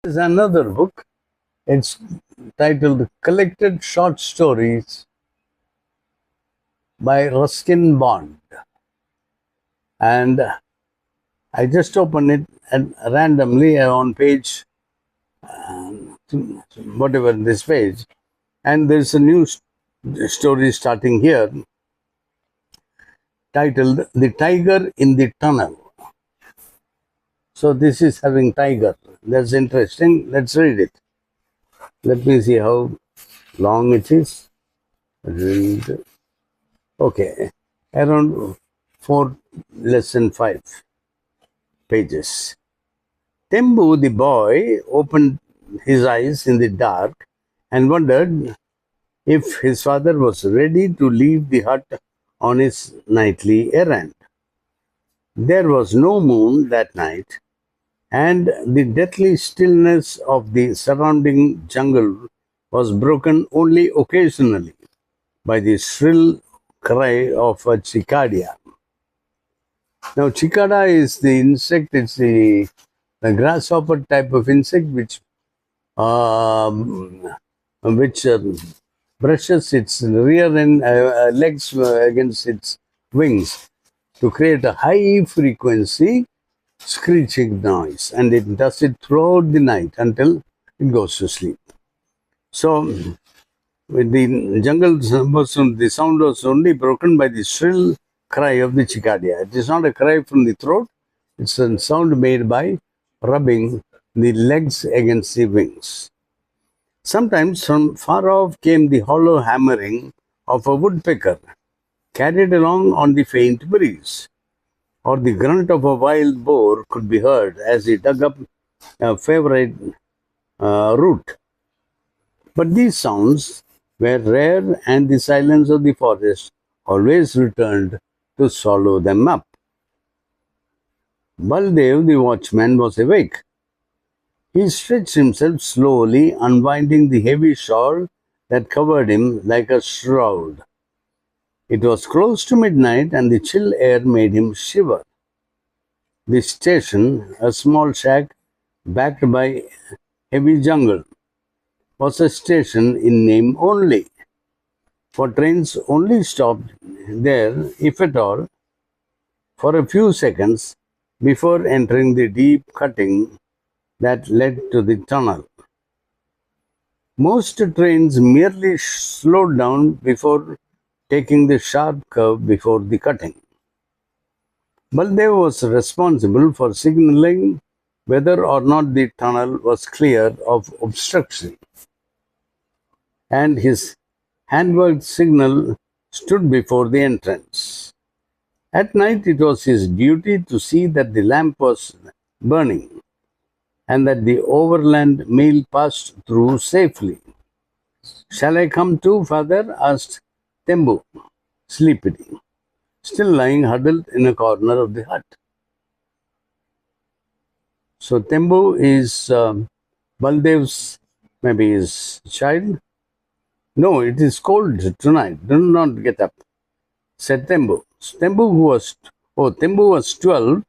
There's another book. It's titled Collected Short Stories by Ruskin Bond. And I just opened it and randomly on page, whatever this page, and there's a new story starting here titled The Tiger in the Tunnel. So this is having tiger. That's interesting. Let's read it. Let me see how long it is. Read. Okay, around 4 less than 5 pages. Tembu the boy opened his eyes in the dark and wondered if his father was ready to leave the hut on his nightly errand. There was no moon that night, and the deathly stillness of the surrounding jungle was broken only occasionally by the shrill cry of a cicada. Now, cicada is the insect, it's the grasshopper type of insect which brushes its rear end legs against its wings to create a high frequency screeching noise, and it does it throughout the night until it goes to sleep. So, with the jungle, the sound was only broken by the shrill cry of the cicada. It is not a cry from the throat, it's a sound made by rubbing the legs against the wings. Sometimes from far off came the hollow hammering of a woodpecker, carried along on the faint breeze, or the grunt of a wild boar could be heard as he dug up a favorite root. But these sounds were rare, and the silence of the forest always returned to swallow them up. Baldev, the watchman, was awake. He stretched himself slowly, unwinding the heavy shawl that covered him like a shroud. It was close to midnight, and the chill air made him shiver. The station, a small shack backed by heavy jungle, was a station in name only, for trains only stopped there, if at all, for a few seconds before entering the deep cutting that led to the tunnel. Most trains merely slowed down before taking the sharp curve before the cutting. Baldev was responsible for signaling whether or not the tunnel was clear of obstruction, and his handworked signal stood before the entrance. At night, it was his duty to see that the lamp was burning and that the overland mail passed through safely. "Shall I come too, father?" asked Tembu, sleepily, still lying huddled in a corner of the hut. So Tembu is Baldev's, maybe his child. "No, it is cold tonight. Do not get up," said Tembu. Tembu was 12,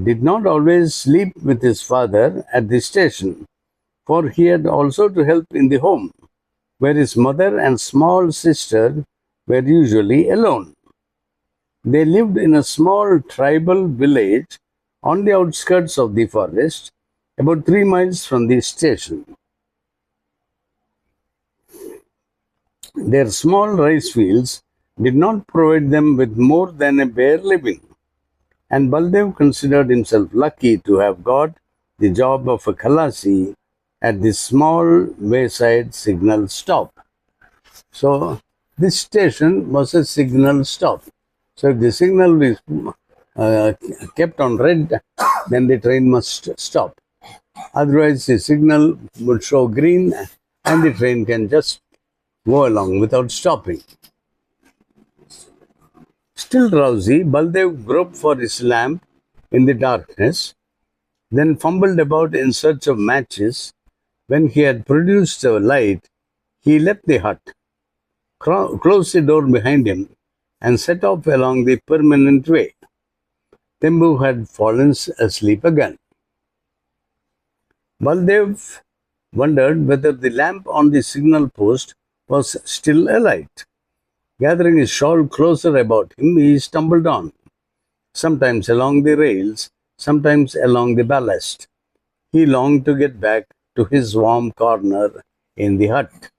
did not always sleep with his father at the station, for he had also to help in the home, where his mother and small sister were usually alone. They lived in a small tribal village on the outskirts of the forest, about 3 miles from the station. Their small rice fields did not provide them with more than a bare living, and Baldev considered himself lucky to have got the job of a Khalasi at this small wayside signal stop. So this station was a signal stop. So if the signal is kept on red, then the train must stop. Otherwise, the signal would show green and the train can just go along without stopping. Still drowsy, Baldev groped for his lamp in the darkness, then fumbled about in search of matches. When he had produced a light, he left the hut, closed the door behind him, and set off along the permanent way. Tembu had fallen asleep again. Baldev wondered whether the lamp on the signal post was still alight. Gathering his shawl closer about him, he stumbled on, sometimes along the rails, sometimes along the ballast. He longed to get back to his warm corner in the hut.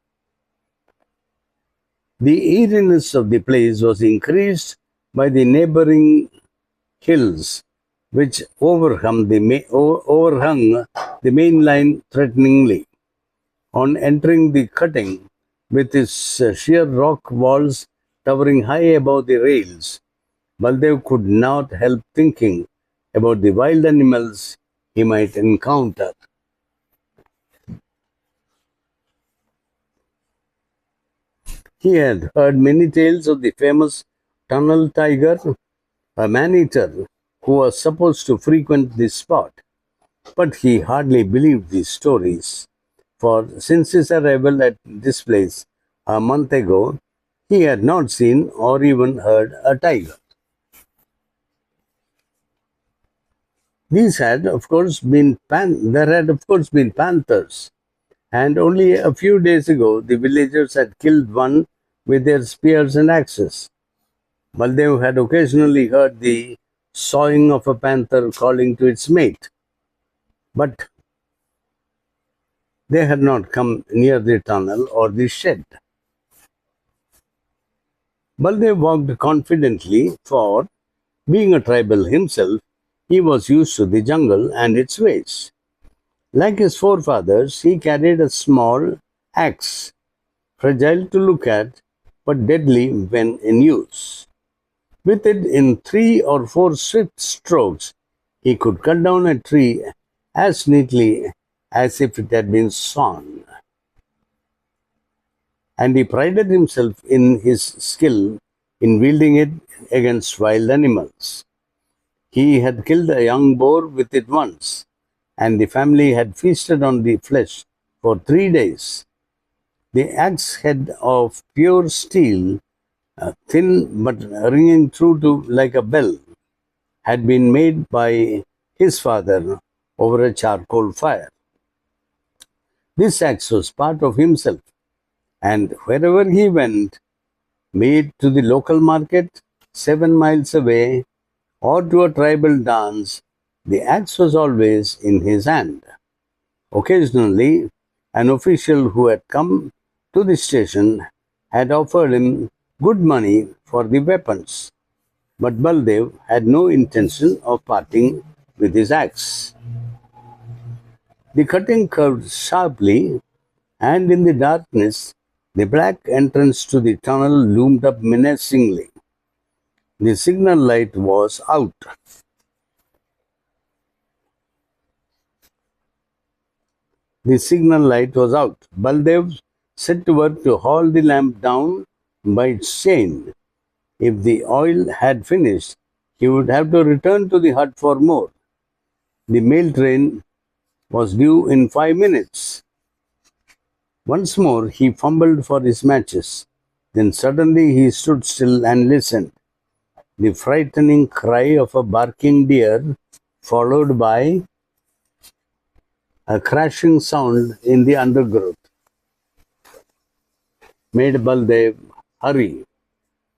The eeriness of the place was increased by the neighboring hills, which overhung the main line threateningly. On entering the cutting, with its sheer rock walls towering high above the rails, Baldev could not help thinking about the wild animals he might encounter. He had heard many tales of the famous tunnel tiger, a man-eater who was supposed to frequent this spot. But he hardly believed these stories, for since his arrival at this place a month ago, he had not seen or even heard a tiger. There had of course been panthers, and only a few days ago the villagers had killed one with their spears and axes. Baldev had occasionally heard the sawing of a panther calling to its mate, but they had not come near the tunnel or the shed. Baldev walked confidently, for, being a tribal himself, he was used to the jungle and its ways. Like his forefathers, he carried a small axe, fragile to look at, but deadly when in use. With it, in 3 or 4 swift strokes, he could cut down a tree as neatly as if it had been sawn. And he prided himself in his skill in wielding it against wild animals. He had killed a young boar with it once, and the family had feasted on the flesh for 3 days. The axe head of pure steel, thin but ringing true to like a bell, had been made by his father over a charcoal fire. This axe was part of himself, and wherever he went, be it to the local market 7 miles away or to a tribal dance, the axe was always in his hand. Occasionally, an official who had come to the station had offered him good money for the weapons, but Baldev had no intention of parting with his axe. The cutting curved sharply, and in the darkness, the black entrance to the tunnel loomed up menacingly. The signal light was out. The signal light was out. Baldev set to work to haul the lamp down by its chain. If the oil had finished, he would have to return to the hut for more. The mail train was due in 5 minutes. Once more he fumbled for his matches. Then suddenly he stood still and listened. The frightening cry of a barking deer, followed by a crashing sound in the undergrowth, made Baldev hurry.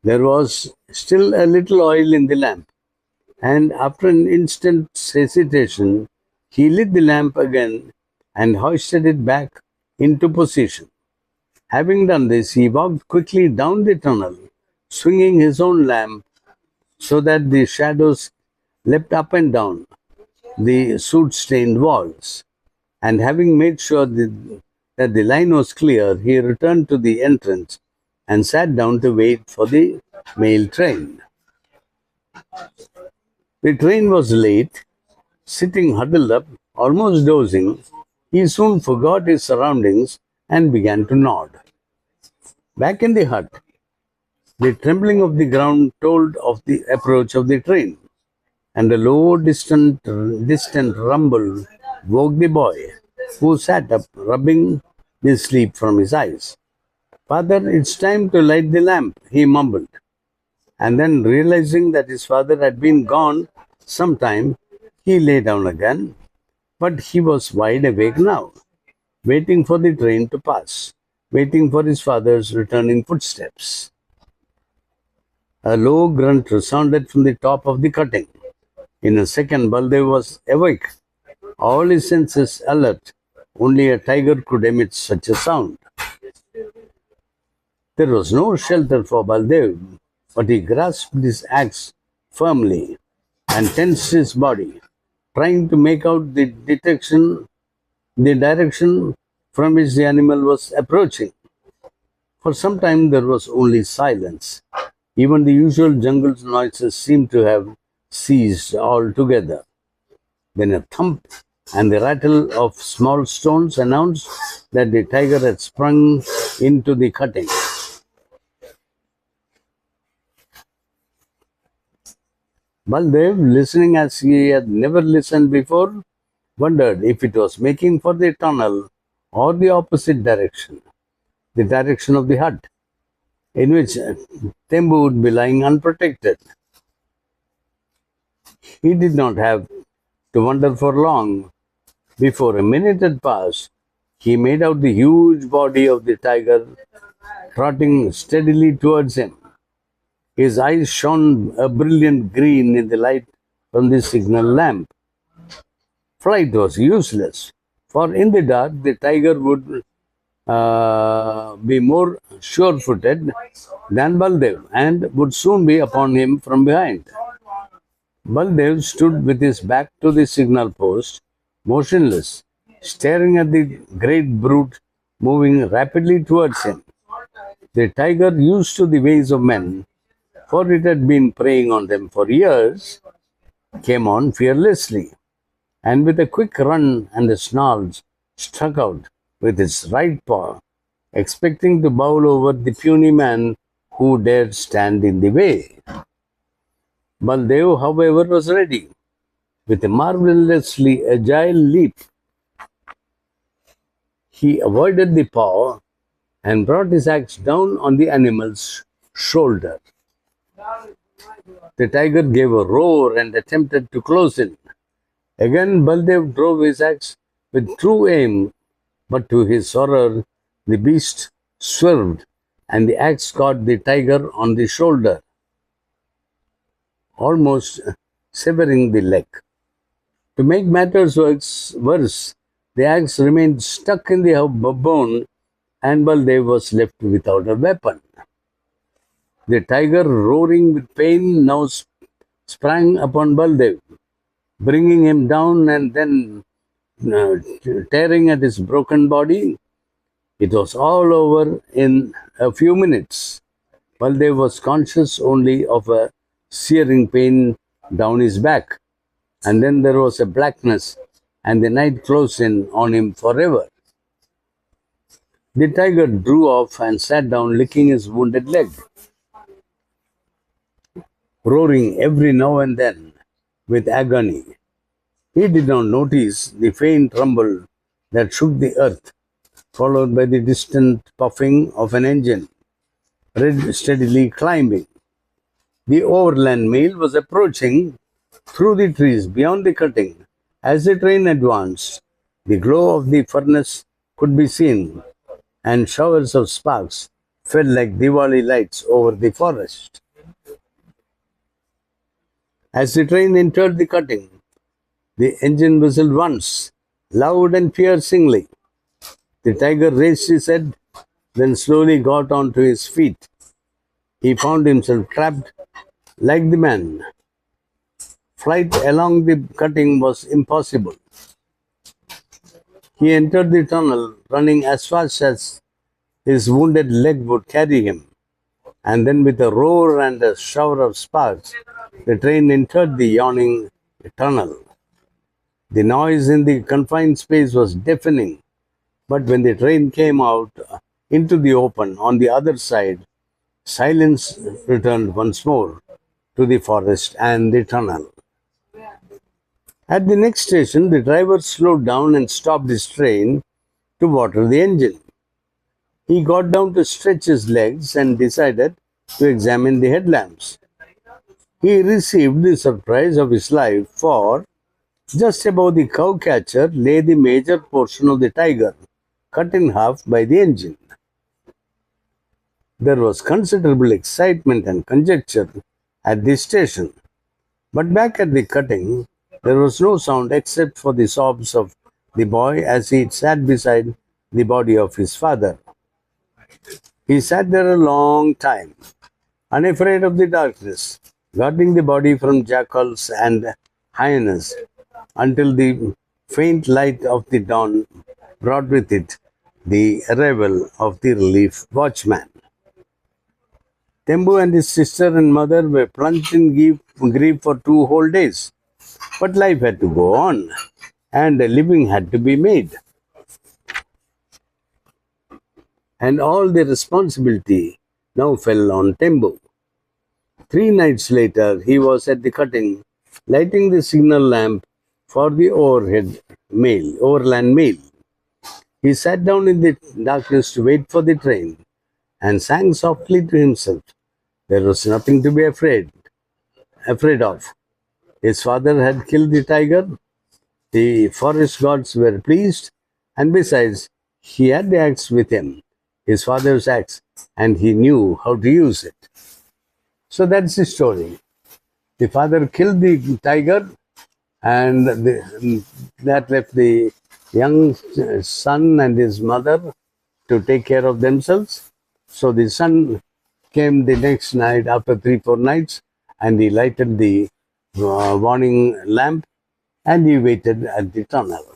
There was still a little oil in the lamp, and after an instant's hesitation, he lit the lamp again and hoisted it back into position. Having done this, he walked quickly down the tunnel, swinging his own lamp so that the shadows leapt up and down the soot-stained walls. And having made sure that the line was clear, he returned to the entrance and sat down to wait for the mail train. The train was late. Sitting huddled up, almost dozing, he soon forgot his surroundings and began to nod. Back in the hut, the trembling of the ground told of the approach of the train, and a low, distant rumble woke the boy, who sat up, rubbing the sleep from his eyes. "Father, it's time to light the lamp," he mumbled, and then realizing that his father had been gone some time, he lay down again. But he was wide awake now, waiting for the train to pass, waiting for his father's returning footsteps. A low grunt resounded from the top of the cutting. In a second, Baldev was awake, all his senses alert. Only a tiger could emit such a sound. There was no shelter for Baldev, but he grasped his axe firmly and tensed his body, trying to make out the direction from which the animal was approaching. For some time there was only silence. Even the usual jungle noises seemed to have ceased altogether. Then a thump and the rattle of small stones announced that the tiger had sprung into the cutting. Baldev, listening as he had never listened before, wondered if it was making for the tunnel or the opposite direction, the direction of the hut, in which Tembu would be lying unprotected. He did not have to wonder for long. Before a minute had passed, he made out the huge body of the tiger trotting steadily towards him. His eyes shone a brilliant green in the light from the signal lamp. Flight was useless, for in the dark the tiger would be more sure-footed than Baldev and would soon be upon him from behind. Baldev stood with his back to the signal post, motionless, staring at the great brute moving rapidly towards him. The tiger, used to the ways of men, for it had been preying on them for years, came on fearlessly, and with a quick run and a snarl, struck out with its right paw, expecting to bowl over the puny man who dared stand in the way. Baldev, however, was ready. With a marvelously agile leap, he avoided the paw and brought his axe down on the animal's shoulder. The tiger gave a roar and attempted to close in. Again, Baldev drove his axe with true aim, but to his horror, the beast swerved and the axe caught the tiger on the shoulder, almost severing the leg. To make matters worse, the axe remained stuck in the bone and Baldev was left without a weapon. The tiger, roaring with pain, now sprang upon Baldev, bringing him down and then tearing at his broken body. It was all over in a few minutes. Baldev was conscious only of a searing pain down his back, and then there was a blackness, and the night closed in on him forever. The tiger drew off and sat down, licking his wounded leg, roaring every now and then with agony. He did not notice the faint rumble that shook the earth, followed by the distant puffing of an engine, steadily climbing. The overland mail was approaching through the trees beyond the cutting. As the train advanced, the glow of the furnace could be seen, and showers of sparks fell like Diwali lights over the forest. As the train entered the cutting, the engine whistled once, loud and piercingly. The tiger raised his head, then slowly got onto his feet. He found himself trapped like the man. Flight along the cutting was impossible. He entered the tunnel, running as fast as his wounded leg would carry him, and then with a roar and a shower of sparks, the train entered the yawning tunnel. The noise in the confined space was deafening, but when the train came out into the open on the other side, silence returned once more to the forest and the tunnel. At the next station, the driver slowed down and stopped his train to water the engine. He got down to stretch his legs and decided to examine the headlamps. He received the surprise of his life, for Just above the cow catcher lay the major portion of the tiger, cut in half by the engine. There was considerable excitement and conjecture at the station, but back at the cutting, there was no sound except for the sobs of the boy as he sat beside the body of his father. He sat there a long time, unafraid of the darkness, guarding the body from jackals and hyenas, until the faint light of the dawn brought with it the arrival of the relief watchman. Tembu and his sister and mother were plunged in grief for 2 whole days. But life had to go on, and a living had to be made. And all the responsibility now fell on Tembu. 3 nights later, he was at the cutting, lighting the signal lamp for the overland mail. He sat down in the darkness to wait for the train and sang softly to himself. There was nothing to be afraid of. His father had killed the tiger. The forest gods were pleased, and besides, he had the axe with him, his father's axe, and he knew how to use it. So that's the story. The father killed the tiger, and that left the young son and his mother to take care of themselves. So the son came the next night after 3 4 nights, and he lighted the warning lamp, and he waited at the tunnel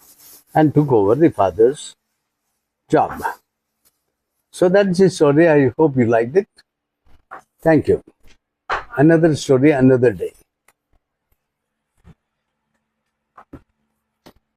and took over the father's job. So that's the story. I hope you liked it. Thank you. Another story, another day.